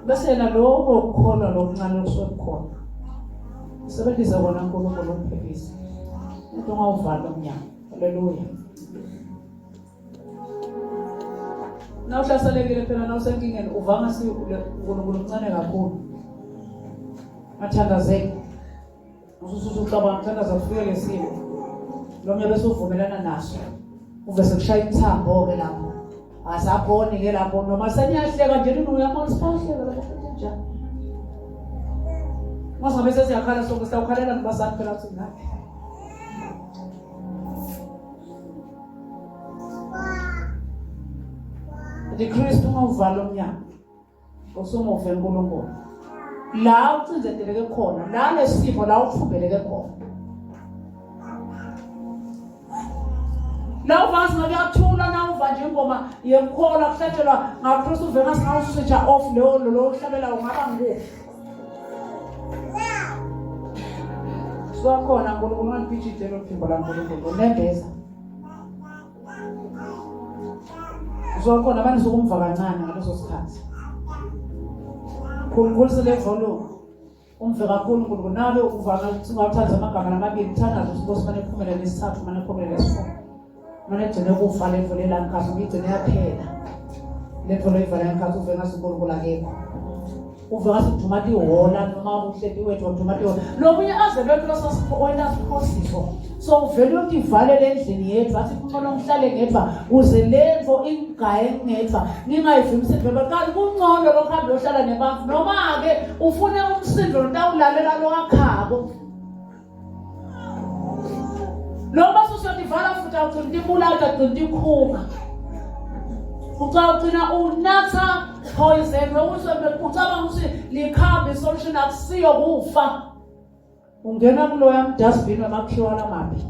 bese la lokho ukukholwa lokuncane okusokukhona sebenzisa bona uNkulunkulu umphephisa into ngawuvala umnyango. Haleluya. Nawuhlaselekile phela nawusenkingeni uvanga si uNkulunkulu uncane kakhulu mathandazeke usucabanga ukuthandaza kufike lesimo lomnye bese uvumelana naso uve sekushaya ithambo ke lapho asaboni ke lapho noma seniyahleka nje uyamasiphasheka lapho njani masabe sesiyakhala sonke sawukhalela nibasani phela kuthi ngathi Kristu ngawuvala umnyango usumofe uNkulunkulu la ucinzeteleke khona la lesifo la uthumbeleke khona la uvasi ngakuyathula na uva nje ingoma yemkhola kuhlatshelwa ngaKristu uvena singawuswitcha off lo hlabela ungaba nguwe swakhona uNkulunkulu ngiphichithe lophimbo laNkulunkulu nembeza uzokhona abantu sokumva kancane ngaleso sikhathi uNkulunkulu sele volume umve kakhulu uNkulunkulu nabe uvanga singathatha amagama lamabili thandaza uSinkosi manje kuphumele lesithathu manje kuphumele lesifo manje gcine kufa levo lelankazi ngigcine yaphela levo levala yankazi uve ngasuNkulunkulu akekho uve ngasidumati ihola noma uhleti wethu wadumati ihola lomunye aze bethu losasiwena siphosifo so uvele uyivalele endlini yethu athi kuncane ngihlale ngedwa uze levo ingaye ngedwa ningayivi umsindo kanti kungcono lokhambe yohlala nebantu noma ke ufune umsindo ntawulalela lokhakhabo noma susotivala futhi awuthi ibulaka gcina ikhunga ucabanga unatha poison ucabanga ukuthi likhambe solution akusiyo kufa ungena kuloya mdustbin wamakhiwa lamabi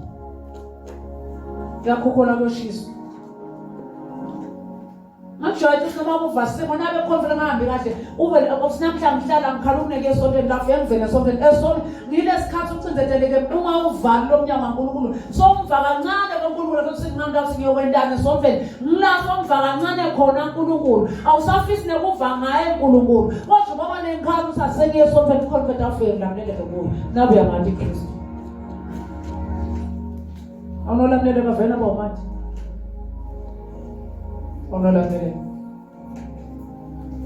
yakhokhona kweshiso Ngajwayele ukuthi noma uvasile bona abe confident ngahambi kahle ube osinamhlanje ngihlala ngikhala uneke esontweni lafike ngivele esontweni esonto ngilesikhathi ucinzeteleke uma uvali lomnyango kaNkulunkulu somva kancane kaNkulunkulu ukuthi nginqanda ukuthi ngiyokwendana esontweni ngilapho somva kancane khona uNkulunkulu awusafisi nekuva ngaye uNkulunkulu kodwa baba nenkhathi usasengiye esontweni confident afike lamlele kuyo nabe yamandi Kristu awunolamlele bavela bawumandi onolamele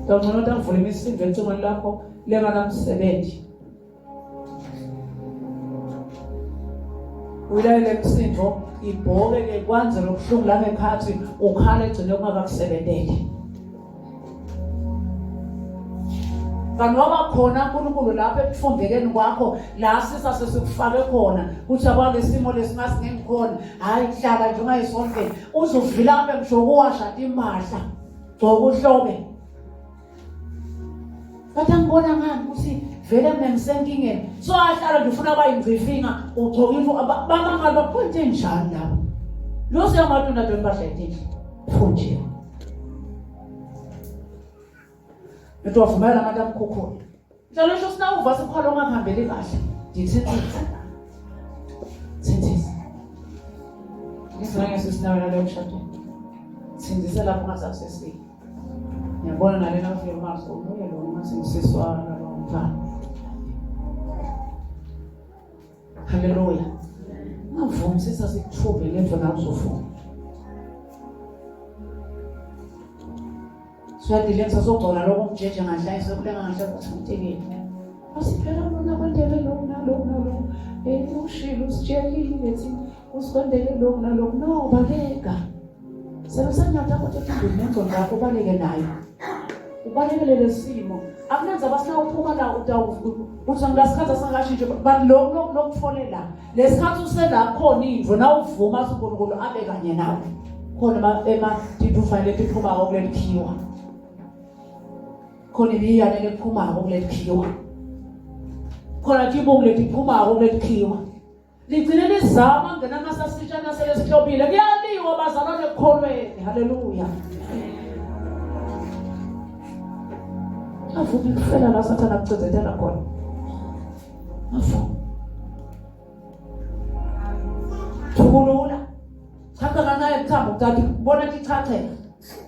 Dawungcono tavula imisindo ecingweni lakho lenganamsebenzi uyilayele imisindo ibhoke ke kwanze lokuhlungu la ngekhathi ukhala egcine kungakakusebentele Kanoba khona uNkulunkulu lapha ekufundekeni kwakho la sisase sikufake khona ukuthi abale simo lesingasingeni khona hayi hlala nje ungayisontweni uzuvila lapha ngisho kuwasha impahla zokuhlobe Bathi ngibona ngani ukuthi vele mina ngisenkingeni so ahlala ngifuna bayingcifinga ugcoka into bamangali baphonte njani lapho lo siyamaduna nto empahla phonje Itu wafumela madam kokho. Njalo ngisho sina uva sikhwalo ongahambeli kahle. Ngithethisa. Thethisa. Ngisona sisinawe la umshado. Sindise lapho ngasakusesi. Ngiyabona nalena ufike mase ubuye lo masisiswa lo mfana. Haleluya. Ngavuma sisa sikuthube lento na uzofuna. Siyadilenza sogcona lokho mjeje ngadlayisa kulenga ngahle kuthinteke. Asiphela lona kwendele lo nalo. Ushilo usitshelile ethi usikwendele lo nalo no baleka. Sebesanyatha ukuthi indlela nengqondo yakho baleke nayo. Ubalekele lesimo. Akunenza basina uphuma la uthi ngilasikhathi sangashintshe but lokutfolela. Lesikhathi usela khona indvo na uvuma uNkulunkulu abe kanye nawe. Khona ema tiphufane tiphuma ngokulethiwa. Khona ibiyane lephuma ngokulethiwa. Khona tibongo letiphuma ngokulethiwa. Ligcine lizama ngena ngasasitsha naselesihlobile kuyaliwa bazalwane ekholweni haleluya. Avume kufela la sathana kucezethela khona. Avume. Thukulula. Chaka kana ekuthambo ukati bona tichatheka.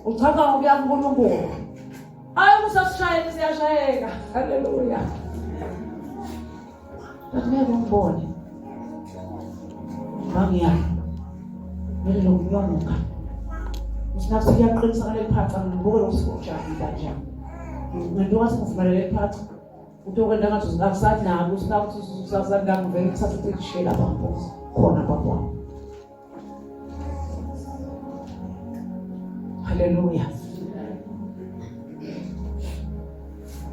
Uchaka ngokuya kuNkulunkulu. Hayi kusasishayela siyashayeka. Haleluya. Ngeke ngibone. Bangiya. Mele lokuyonga. Usingathi siyaqinisa lephatha ngibuke lokusijana kanjani. Ngento wasikufanele lephatha. Utokwenda ngathi usingakusathi nabo usinakuthi usasathi ngivele kusathathe ishela bambo. Khona baba. Haleluya.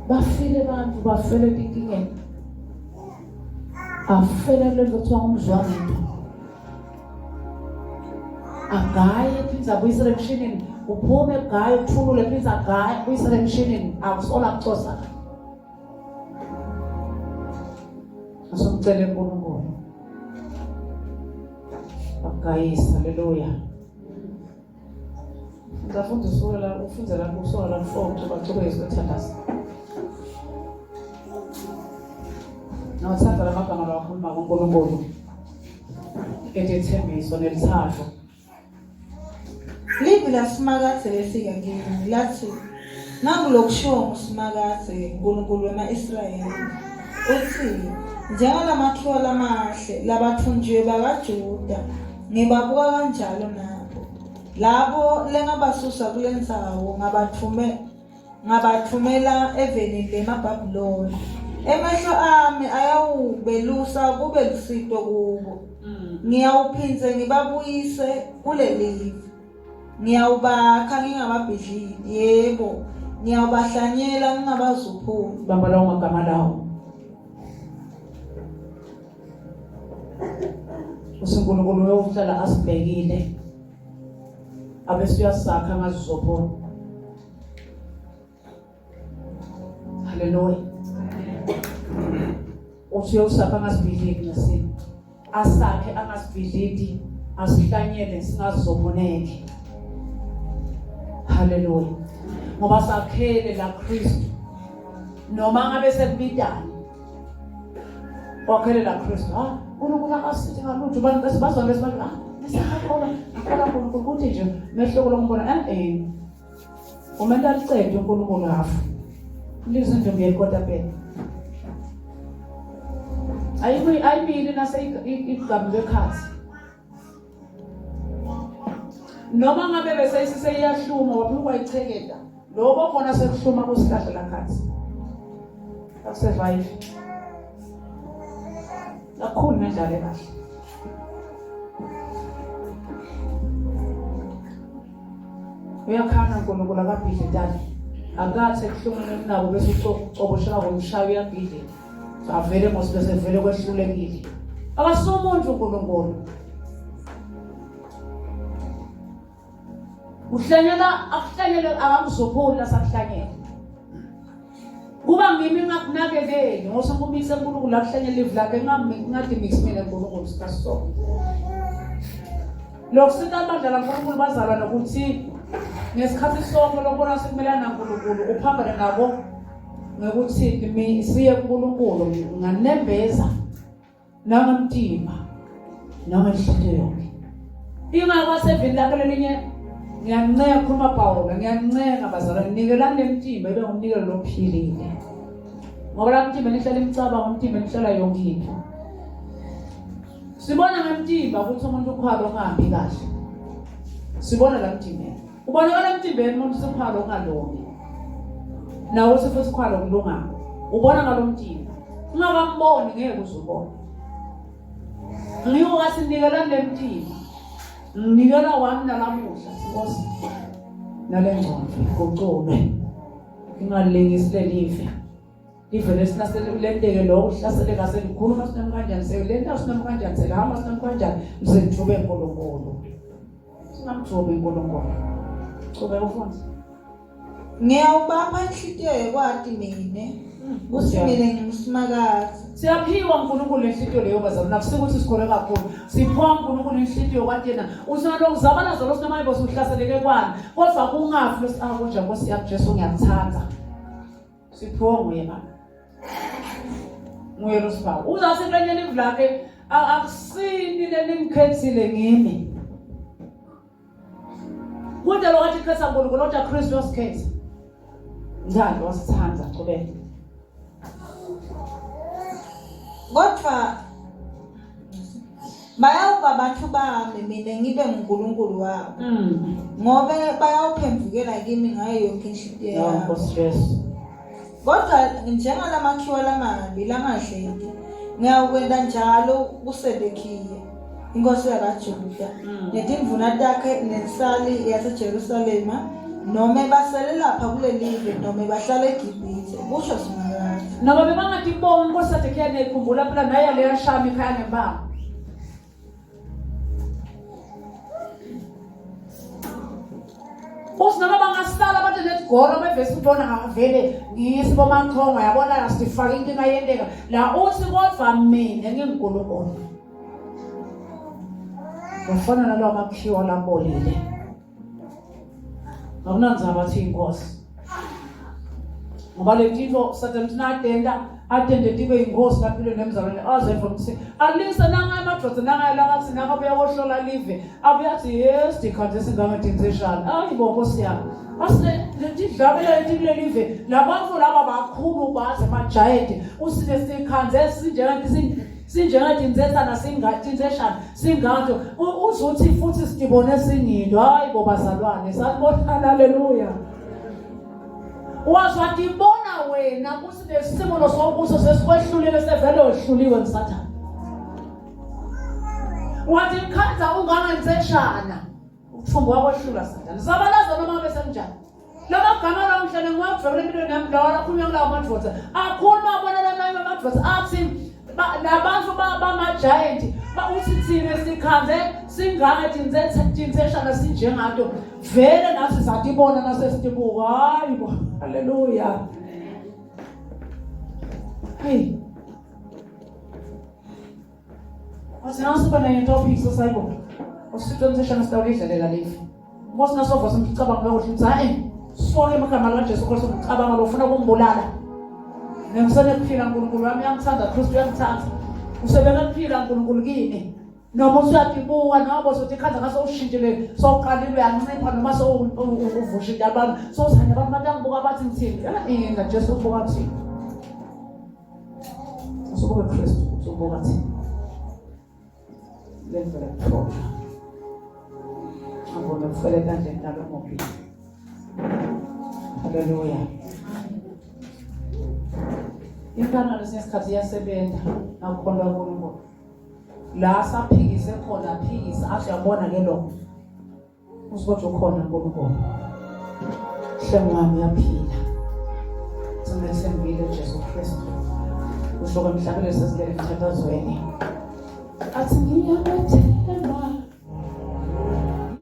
Bafile abantu bafele inkingeni. Afele lento kuthiwa umzwangento. Agaye phinza kwi-resurrectionini uphume gaye uthulule phinza gaye kwi-resurrectionini akusola kucosa. Asomcele uNkulunkulu. Agayisa haleluya. Ngafunda usola ufunze lapho usola la 4 October isithandazo. Nawuthanda lamagama lawakhuluma ngoNkulunkulu. Etethembiso nelithahlo. Livi laSimakade lefika kimi lathi nangulokushiwo nguSimakade uNkulunkulu wema-Israyeli uthi njengalamakhiwa lamahle labathunjiwe bakaJuda ngibabuka kanjalo nabo labo lengabasusa kule ndzawo ngabathumela evenini leMabhabhiloni emehlo ami ayawubelusa kube lusito kubo ngiyawuphinze ngibabuyise kule livi ngiyawubakha ngingababhidlili yebo ngiyawubahlanyela ngingabazuphumi Bamba lawo magama lawo. uNkulunkulu uyohlala asibhekile abese uyasakha ngazizopho. Haleluya. Uthi uyosakha ngasibhidliki nasini asakhe angasibhidliki asihlanyele singazizomoneke. Haleluya. Ngoba sakhele la Kristu. Noma ngabe sekubidani. Wakhele la Kristu. uNkulunkulu akasithi ngalutho abantu bese bazona lesibantu ngisakholwa uNkulunkulu ukuthi nje mehloko lokumbona umuntu alicede uNkulunkulu hafu lizinto ngiyekota phela ayimile nase igama lekhathi noma ngabe bese siseyahluma waphuma wayichekela lobo khona sekuhluma kusihlahla lakhathi akusurvive kakhulu nendlale kahle uyakhana uNkulunkulu akabhidle dali akathi ekuhlungweni nabo bese ucoboshela ngomshayo uyabhidle avele mosibese vele kwehlulekile akasumuntu uNkulunkulu uhlanyela akuhlanyele akamzophula sakuhlanyela kuba ngimi ngakunakekeli ngosokumise uNkulunkulu lakuhlanyela live lakhe ngadi mix mina uNkulunkulu sikaSo lokusita abadala uNkulunkulu bazalwa nokuthi ngesikhathi sonke lokubona sikumelana noNkulunkulu uphambane nabo ngokuthi siye kuNkulunkulu nganembeza nangamtimba nangenhliziyo yonke ingakwasevini lakhe lelinye ngiyanceka ukukhuluma Paulo ngiyanceka bazalwane nikelani lemtimba ibe ngumnikelo lophilile ngoba la mtimba nihlala imicaba ngomtimba nihlala yonke into sibona ngemtimba ukuthi umuntu ukhwalo ungahambi kahle sibona la mtimba ubona la mtimbeni umuntu usikhwalo ungalungi nawo futhi sikhwalo kulunganga ubona ngalomtimba ungakamboni ngeke uzubona ngiyo kasinikelani lemtimba nginikela wami nalamuhla sikosi nalengcondo gocume ingalengisi lelive live lesinasele lo uhlasele kase likhuluma sinami kanjani selenta sinami kanjani selahamba sinami kanjani msengithobe enkolonkolo singamthobe enkolonkolo chobe ufunza ngiyawubapha inhliziyo yakwati mina ukuthi mina ngimsimakazi siyaphiwa uNkulunkulu inhliziyo leyo bazalwane nakusikuthi sikhole kakhulu siphiwa uNkulunkulu inhliziyo kwatena usana lokuzabala zalo sinamayibo uhlaseleke kwani kodwa kungafi lesiakonje Nkosi yakho Jesu ngiyakuthanda siphiwa nguye baba nguye losibawo uzasihlanyela ivu lakhe akusini lenimkhethile ngimi kodwa lokathi khetha uNkulunkulu kodwa Kristu wasikhetha njalo wasithanda qhubeka kodwa bayawuba abantu bami mina ngibe uNkulunkulu wabo ngoba bayawuphendukela kimi ngayo yonke inhliziyo yabo kodwa njengalamakhiwa lamabili langahleki ngiyawukwenza njalo kuSedekiya inkosi yakaJuda netimvuna takhe nesali yaseJerusalema noma basele lapha kulelive noma bahlala eGibhithe kusho simakazi noma bebangatibonga inkosi yaseDekiya nekhumbula phela naye leya shami ekhaya nembanga usinoma bangasala abantu lesigoro bevese ubona avele ngiyisibomanchongo yabona sifaka inkinga yendeka la uthi kodwa mina nginguNkulunkulu ngifana nalo amakhiwa labolile akunanza abathi inkosi ngoba le ntito sathana atende tibe inkosi kaphilo nemzalwane azemva ukuthi alisa nanga amadrozi nanga lakathi nanga beyakohlola live abuyathi yes dikhanze singama dinseshana ayibo Nkosi yami asile letidlabela letile live labantu laba bakhulu baze majayedi usine sikhanze sinjengathi inzetsana singatinzeshana singato uzothi futhi sidibone singindo hayibo bazalwane sanibona haleluya wazwadibona wena kusine simo sokuso sesikwehlulile sevele ohluliwe ngisathana wathi khanza unganganseshana ukuthumba wakwehlula sathana sabalaza noma besenjani lamagama la umhlane ngwavele impilo nami lawa khulunywa nglawo madvodza akhuluma abonana nayo amadvodza athi nabantu bama-giant uthi thina sikhanze singathi tinseshana sinjengato vele nathi satibona nasesitibuka hayibo haleluya hey wasinasiba nayo topics sayibo usitonseshana sitawulidlalela live Ngosi nasova simcabanga ukuthi mthae sonke emagama kaJesu Kristu ngicabanga lo ufuna ukumbulala. Ngisane kuphila uNkulunkulu wami uyangithanda Kristu uyangithanda. Usebenza kuphila uNkulunkulu kimi. Noma usuyadibuka noma uzothi ikhanda ngaso ushintshile soqalile uyancipha noma uvushile abantu sozanya abantu bayangibuka bathi ngithini na Jesu ubuka thini usubuka Kristu usubuka thini lendlela proper angona kufele kanje njalo ngopi haleluya inkana lesikhathi yasebenza akukhona uNkulunkulu la saphikise khona phikisa athi yabona ke lokho usiboje khona uNkulunkulu hlengo wami yaphila singesembile Jesu Kristu usho kwamhlabele sesingene emthathazweni athi ngiyabona